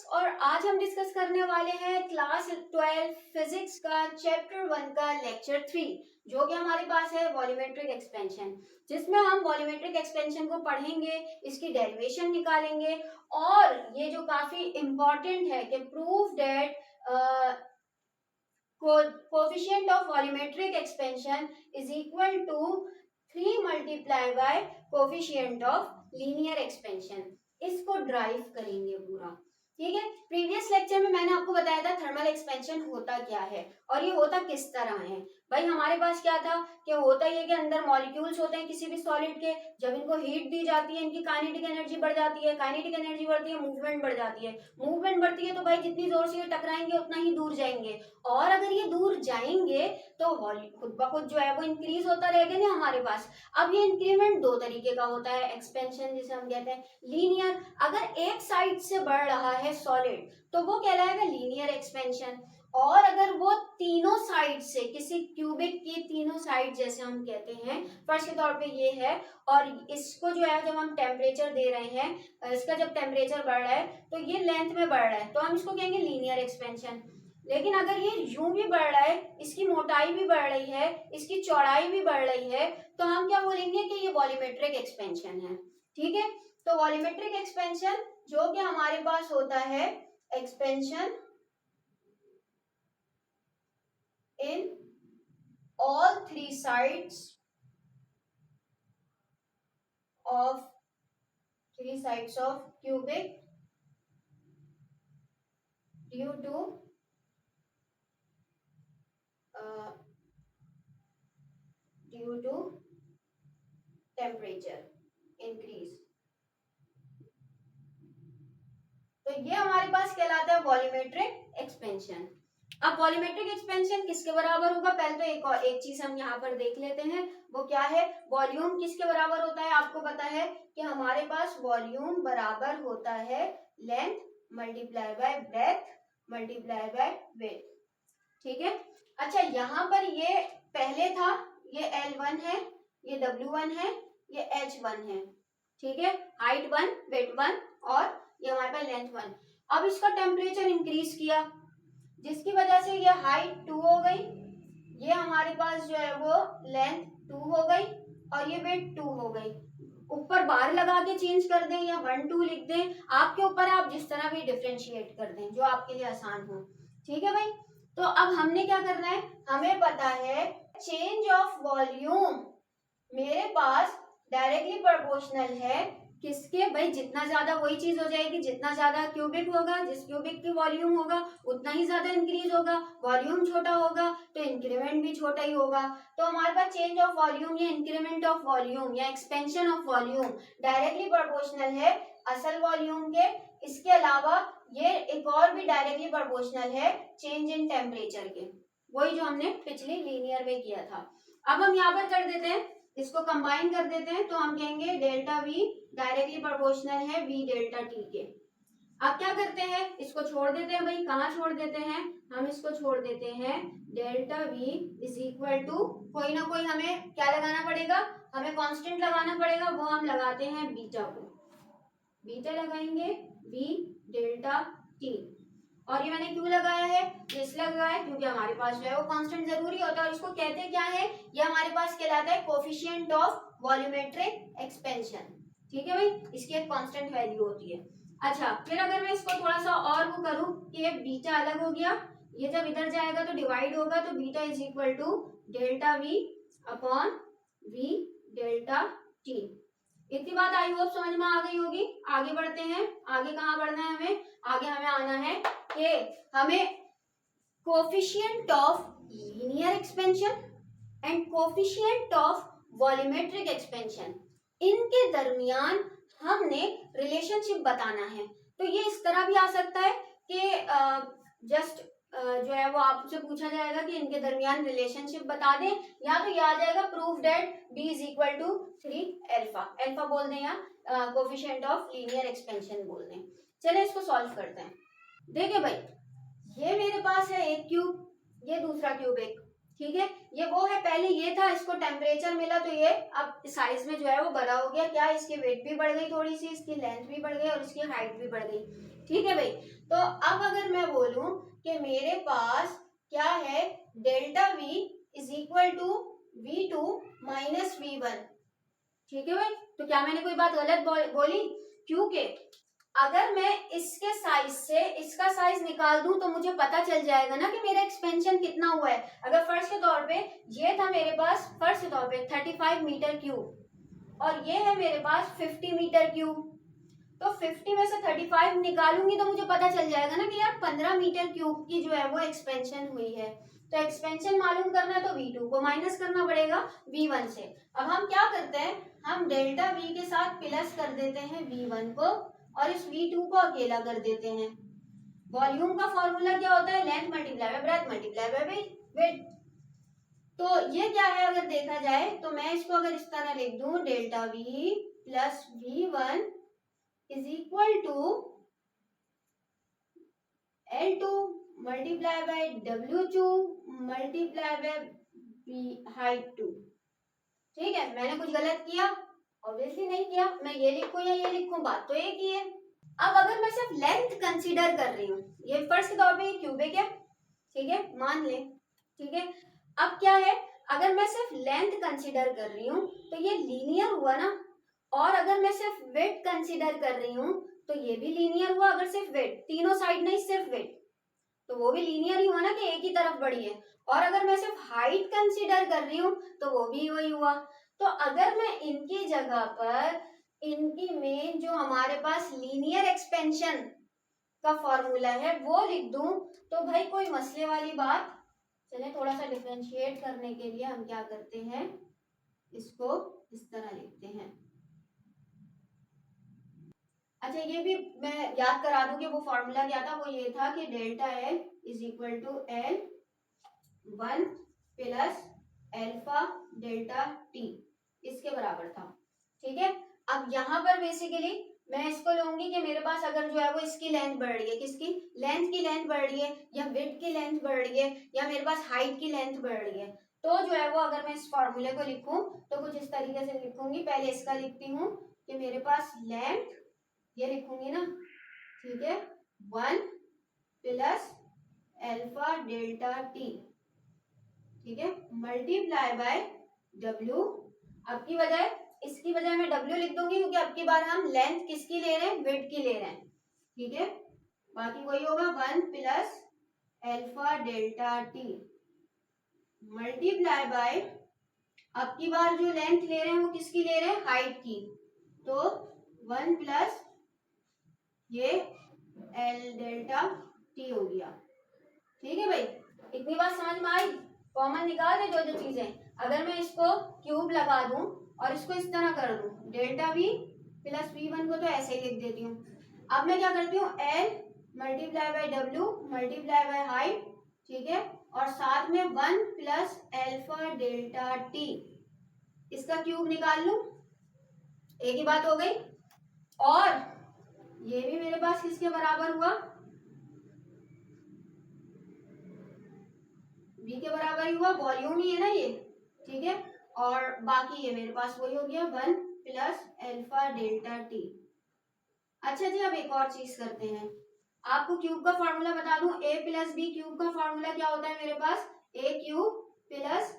और आज हम डिस्कस करने वाले हैं क्लास 12 फिजिक्स का चैप्टर 1 का लेक्चर 3, जो कि हमारे पास है वॉल्यूमेट्रिक एक्सपेंशन, जिसमें हम वॉल्यूमेट्रिक एक्सपेंशन को पढ़ेंगे, इसकी डेरिवेशन निकालेंगे और ये जो काफी इंपॉर्टेंट है कि prove that coefficient of volumetric expansion is equal to 3 multiply by coefficient of linear expansion. इसको ड्राइव करेंगे पूरा, ठीक है। प्रीवियस लेक्चर में मैंने आपको बताया था थर्मल एक्सपेंशन होता क्या है और ये होता किस तरह है। भाई हमारे पास क्या था कि होता ये कि अंदर मॉलिक्यूल्स होते हैं किसी भी सॉलिड के, जब इनको हीट दी जाती है इनकी काइनेटिक एनर्जी बढ़ जाती है, काइनेटिक एनर्जी बढ़ती है मूवमेंट बढ़ जाती है, मूवमेंट बढ़ती है तो भाई जितनी जोर से ये टकराएंगे उतना ही दूर जाएंगे, और अगर ये दूर जाएंगे तो खुद ब खुद जो है वो इंक्रीज होता रहेगा ना हमारे पास। अब ये इंक्रीमेंट दो तरीके का होता है, एक्सपेंशन जिसे हम कहते हैं लीनियर, अगर एक साइड से बढ़ रहा है सॉलिड तो वो कहलाएगा लीनियर एक्सपेंशन, और अगर वो तीनों साइड से किसी क्यूबिक की तीनों साइड जैसे हम कहते हैं, फर्स्ट के तौर पे ये है, और इसको जो है जब हम टेम्परेचर दे रहे हैं, इसका जब टेम्परेचर बढ़ रहा है तो ये लेंथ में बढ़ रहा है तो हम इसको कहेंगे लीनियर एक्सपेंशन। लेकिन अगर ये यूं भी बढ़ रहा है, इसकी मोटाई भी बढ़ रही है, इसकी चौड़ाई भी बढ़ रही है, तो हम क्या बोलेंगे कि ये वॉल्यूमेट्रिक एक्सपेंशन है, ठीक है। तो वॉल्यूमेट्रिक एक्सपेंशन जो कि हमारे पास होता है expansion in all three sides of cubic due to temperature increase। तो ये हमारे पास कहलाता है वॉल्यूमेट्रिक एक्सपेंशन। अब वॉल्यूमेट्रिक एक्सपेंशन किसके बराबर होगा, पहले तो एक चीज हम यहाँ पर देख लेते हैं, वो क्या है, वॉल्यूम किसके बराबर होता है। आपको पता है कि हमारे पास वॉल्यूम बराबर होता है length multiply by breath multiply by weight, ठीक है। अच्छा यहाँ पर ये पहले था, ये L1 है, ये W1 है, ये H1 है, ठीक है, हाइट 1 वेट 1 और ये हमारे पास लेंथ 1। अब इसका टेम्परेचर इंक्रीज किया जिसकी वजह से ये हाइट 2 हो गई, ये हमारे पास जो है वो लेंथ 2 हो गई और ये वेट 2 हो गई। ऊपर बार लगा के चेंज कर दें या 1 2 लिख दें, आपके ऊपर, आप जिस तरह भी डिफरेंशिएट कर दें जो आपके लिए आसान हो, ठीक है भाई। तो अब हमने क्या करना है, हमें पता है चेंज ऑफ वॉल्यूम मेरे पास डायरेक्टली प्रोपोर्शनल है किसके, भाई जितना ज्यादा वही चीज हो जाएगी, जितना ज्यादा क्यूबिक होगा, जिस क्यूबिक की वॉल्यूम होगा उतना ही ज्यादा इंक्रीज होगा, वॉल्यूम छोटा होगा तो इंक्रीमेंट भी छोटा ही होगा। तो हमारे पास चेंज ऑफ वॉल्यूम या इंक्रीमेंट ऑफ वॉल्यूम या expansion of volume directly proportional है असल वॉल्यूम के। इसके अलावा ये एक और भी डायरेक्टली प्रोपोर्शनल है चेंज इन टेम्परेचर के, वही जो हमने पिछले लीनियर में किया था। अब हम यहाँ पर कर देते हैं, इसको कंबाइन कर देते हैं, तो हम कहेंगे डेल्टा वी डायरेक्टली प्रोपोर्शनल है वी डेल्टा टी के। अब क्या करते हैं, इसको छोड़ देते हैं, भाई कहाँ छोड़ देते हैं, हम इसको छोड़ देते हैं delta V is equal to, कोई ना कोई हमें क्या लगाना पड़ेगा, हमें कांस्टेंट लगाना पड़ेगा, वो हम लगाते हैं बीटा को, बीटा लगाएंगे वी डेल्टा टी। और ये मैंने क्यों लगाया है, ये इसलिए लगाया है क्योंकि हमारे पास जो है वो कांस्टेंट जरूरी होता है, और इसको कहते क्या है, ये हमारे पास कहलाता है कोफिशिएंट ऑफ वॉल्यूमेट्रिक एक्सपेंशन, ठीक है भाई, इसकी एक कांस्टेंट वैल्यू होती है। अच्छा फिर अगर मैं इसको थोड़ा सा और वो करूं कि ये बीटा अलग हो गया, ये जब इधर जाएगा तो डिवाइड होगा, तो beta is equal to delta V upon V delta T. इतनी बात आई होप समझ में आ गई होगी। आगे बढ़ते हैं, आगे कहाँ बढ़ना है हमें, आगे हमें आना है कि हमें coefficient of linear expansion and coefficient of volumetric expansion, इनके दरमियान हमने रिलेशनशिप बताना है। तो ये इस तरह भी आ सकता है कि जस्ट जो है वो आपसे पूछा जाएगा कि इनके दरमियान रिलेशनशिप बता दें, या तो ये आ जाएगा proof that b is equal to 3 alpha, alpha बोल दें या कोफिशिएंट ऑफ लीनियर एक्सपेंशन बोल दें। चलिए इसको सॉल्व करते हैं। देखिए भाई ये मेरे पास है एक क्यूब, ये दूसरा क्यूब एक, ठीक है, ये वो है, पहले ये था, इसको टेम्परेचर मिला तो ये अब साइज में जो है वो बड़ा हो गया, क्या इसकी वेट भी बढ़ गई थोड़ी सी, इसकी लेंथ भी बढ़ गई और इसकी हाइट भी बढ़ गई। ठीक है भाई, तो अब अगर मैं बोलूं कि मेरे पास क्या है, delta V is equal to V2 minus V1। ठीक है भाई, तो क्या मैंने कोई बात गलत बोली? क्योंकि अगर मैं इसके साइज से इसका साइज निकाल दूं तो मुझे पता चल जाएगा ना कि मेरा एक्सपेंशन कितना हुआ है। अगर फर्स्ट के तौर पे ये था मेरे पास, फर्स्ट के तौर पे 35 मीटर क्यूब और ये है मेरे पास 50 मीटर क्यूब, तो 50 में से 35 निकालूंगी तो मुझे पता चल जाएगा ना कि यार 15 मीटर क्यूब की जो है वो एक्सपेंशन हुई है। तो एक्सपेंशन मालूम करना है तो V2 को माइनस करना पड़ेगा V1 से। अब हम क्या करते हैं, हम डेल्टा V के साथ प्लस कर देते हैं V1 को और इस V2 को अकेला कर देते हैं। वॉल्यूम का फॉर्मूला क्या होता है, length multiply by breath multiply by weight. तो ये क्या है अगर देखा जाए तो मैं इसको अगर इस तरह लिख दूं, delta V plus V1 is equal to L2 multiply by W2 multiply by height 2। ठीक है, मैंने कुछ गलत किया? ऑब्वियसली नहीं किया। मैं ये लिखूं या ये लिखूं, बात तो एक ही है। अब अगर मैं सिर्फ लेंथ कंसीडर कर रही हूँ, ये फर्स्ट के तौर पे क्यूब है क्या, ठीक है मान ले, ठीक है। अब क्या है, अगर मैं सिर्फ लेंथ कंसीडर कर रही हूँ तो ये लीनियर हुआ ना, और अगर मैं सिर्फ वेट कंसीडर कर रही हूँ तो ये भी लीनियर हुआ। अगर सिर्फ वेट, तीनों साइड नहीं सिर्फ वेट, तो वो भी लीनियर ही हुआ ना कि एक ही तरफ बढ़ी है। और अगर मैं सिर्फ हाइट कंसीडर कर रही हूँ तो वो भी वही हुआ। तो अगर मैं इनकी जगह पर इनकी मेन जो हमारे पास लीनियर एक्सपेंशन का फॉर्मूला है वो लिख दूं तो भाई कोई मसले वाली बात। चलिए थोड़ा सा डिफरेंशिएट करने के लिए हम क्या करते हैं, इसको इस तरह लिखते हैं। अच्छा, ये भी मैं याद करा दूं कि वो फॉर्मूला क्या था, वो ये था कि delta L is equal to L1 plus alpha delta T, इसके बराबर था। ठीक है, अब यहाँ पर बेसिकली मैं इसको लूंगी कि मेरे पास अगर जो है वो इसकी लेंथ बढ़ रही है, किसकी लेंथ की लेंथ बढ़ रही है, या विड्थ की लेंथ बढ़ रही है, या मेरे पास हाइट की लेंथ बढ़ रही है, तो जो है वो अगर मैं इस फॉर्मूले को लिखूं तो कुछ इस तरीके से लिखूंगी। पहले इसका लिखती हूँ कि मेरे पास लेंथ, ये लिखूंगी ना, ठीक है, 1 प्लस एल्फा डेल्टा टी, ठीक है, मल्टीप्लाई बाय W। अब की बजाय, इसकी बजाय मैं W लिख दूंगी क्योंकि अब की बार हम लेंथ किसकी ले रहे हैं, विड्थ की ले रहे हैं। ठीक है, बाकी वही होगा 1 plus alpha delta T multiply by, अब की बार जो लेंथ ले रहे हैं वो किसकी ले रहे हैं, हाइट की, तो 1 प्लस ये एल डेल्टा टी हो गया। ठीक है भाई, इतनी बात समझ में आई? कॉमन निकाल दे जो जो चीजें। अगर मैं इसको क्यूब लगा दूं और इसको इस तरह कर दूं, डेल्टा वी प्लस V1 को तो ऐसे ही लिख देती हूँ। अब मैं क्या करती हूँ, L multiply by W multiply by height, ठीक है, और साथ में 1 प्लस एल्फा डेल्टा टी, इसका क्यूब निकाल लूं, एक ही बात हो गई। और ये भी मेरे पास किसके बराबर हुआ, V के बराबर ही हुआ, वॉल्यूम ही है ना ये, ठीक है। और बाकी ये मेरे पास वही हो गया 1 प्लस एल्फा डेल्टा टी। अच्छा जी, अब एक और चीज करते हैं, आपको क्यूब का फॉर्मूला बता दूं, a प्लस बी क्यूब का फॉर्मूला क्या होता है मेरे पास, a cube plus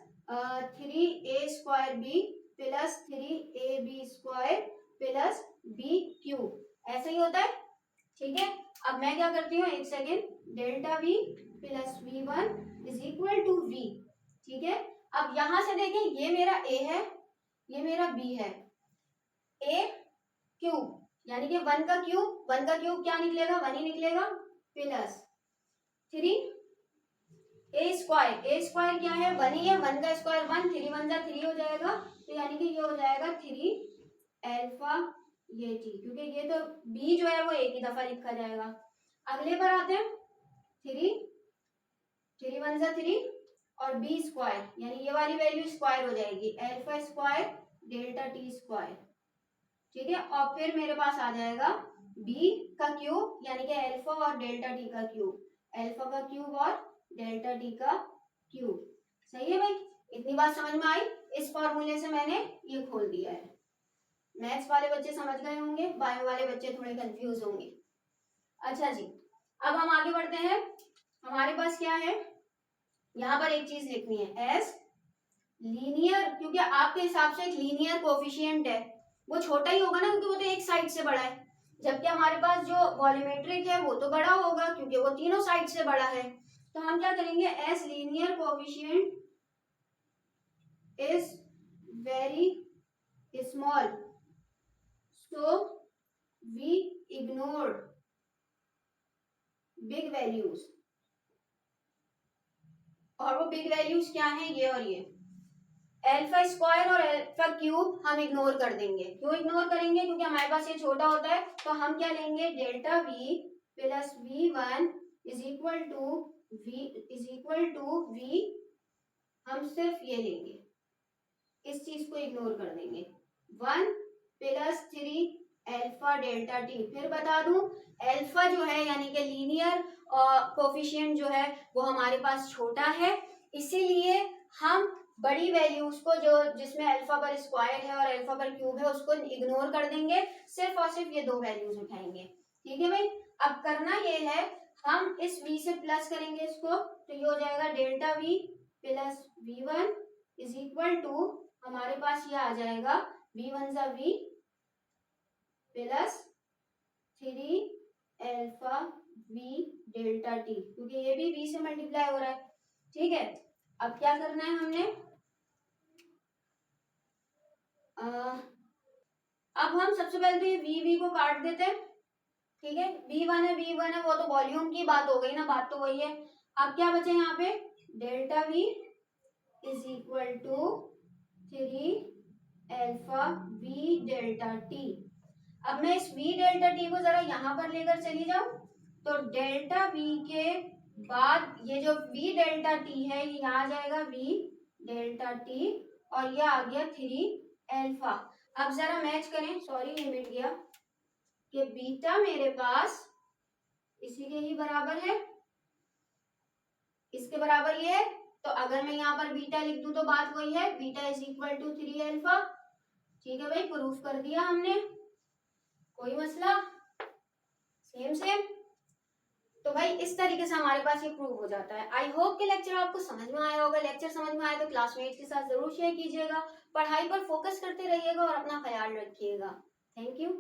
3a square B plus 3ab square plus b cube, ऐसा ही होता है। ठीक है, अब मैं क्या करती हूँ, एक second, delta v plus V1 is equal to v। ठीक है, अब यहां से देखें, ये मेरा a है, ये मेरा b है, a क्यूब यानी कि 1 का क्यूब, 1 का क्यूब क्या निकलेगा, 1 ही निकलेगा, प्लस 3 a स्क्वायर क्या है, 1 ही है, 1 का स्क्वायर 1, 3 1 जा 3 हो जाएगा, तो यानी कि ये हो जाएगा 3 एल्फा ये टी, क्योंकि ये तो b जो है वो एक ही दफा लिखा जाएगा। अगले पर आते हैं, 3 1 जा 3 और b स्क्वायर यानी ये वाली वैल्यू स्क्वायर हो जाएगी, alpha square delta T square. ठीक है, और फिर मेरे पास आ जाएगा b का क्यूब यानी कि एल्फा और डेल्टा टी का क्यूब, एल्फा का क्यूब और डेल्टा टी का क्यूब। सही है भाई, इतनी बात समझ में आई। इस फॉर्मूले से मैंने ये खोल दिया है। मैथ्स वाले बच्चे समझ गए होंगे, बायो वाले बच्चे थोड़े कंफ्यूज होंगे। अच्छा जी, अब हम आगे बढ़ते हैं। हमारे पास क्या है, यहाँ पर एक चीज लिखनी है, एस लीनियर, क्योंकि आपके हिसाब से एक लीनियर कोफिशिएंट है, वो छोटा ही होगा ना, क्योंकि वो तो एक साइड से बड़ा है, जबकि हमारे पास जो वॉल्यूमेट्रिक है वो तो बड़ा होगा, क्योंकि वो तीनों साइड से बड़ा है। तो हम क्या करेंगे, S linear coefficient is very small, so we ignored big values। और वो बिग वैल्यूज क्या है, ये और ये, अल्फा स्क्वायर और अल्फा क्यूब हम इग्नोर कर देंगे। क्यों इग्नोर करेंगे, क्योंकि हमारे पास ये छोटा होता है। तो हम क्या लेंगे, delta V plus V1 is equal to V, हम सिर्फ ये लेंगे, इस चीज को इग्नोर कर देंगे, 1 प्लस 3 अल्फा डेल्टा टी। फिर बता दूं, अल्फा जो है यानी कि लीनियर कोफिशिएंट जो है वो हमारे पास छोटा है, इसीलिए हम बड़ी वैल्यूज को जो जिसमें अल्फा पर स्क्वायर है और अल्फा पर क्यूब है उसको इग्नोर कर देंगे, सिर्फ और सिर्फ ये दो वैल्यूज उठाएंगे। ठीक है भाई, अब करना ये है, हम इस v से प्लस करेंगे इसको, तो ये हो जाएगा delta v plus V1 is equal to, हमारे पास ये आ जाएगा V1 सा v plus 3 alpha v delta t, क्योंकि ये भी v से मल्टीप्लाई हो रहा है। ठीक है, अब क्या करना है हमने, अब हम सबसे पहले तो ये v को काट देते हैं। ठीक है, v1 है वो तो वॉल्यूम की बात हो गई ना, बात तो वही है। अब क्या बचे यहाँ पे, delta v is equal to 3 alpha v delta t। अब मैं इस v डेल्टा t को जरा यहाँ पर लेकर चली जाऊं, तो डेल्टा v के बाद ये जो v डेल्टा t है ये यहाँ आ जाएगा v डेल्टा t, और ये आ गया 3 अल्फा। अब जरा मैच करें, सॉरी ये मिट गया, कि बीटा मेरे पास इसी के ही बराबर है, इसके बराबर ये है। तो अगर मैं यहाँ पर बीटा लिख दूं तो बात वही है, beta is equal to 3 alpha. ठीक है भाई, प्रूफ कर दिया हमने, कोई मसला, सेम सेम। तो भाई इस तरीके से हमारे पास ये प्रूव हो जाता है। आई होप कि लेक्चर आपको समझ में आया होगा। लेक्चर समझ में आया तो क्लासमेट्स के साथ जरूर शेयर कीजिएगा, पढ़ाई पर फोकस करते रहिएगा और अपना ख्याल रखिएगा। Thank you.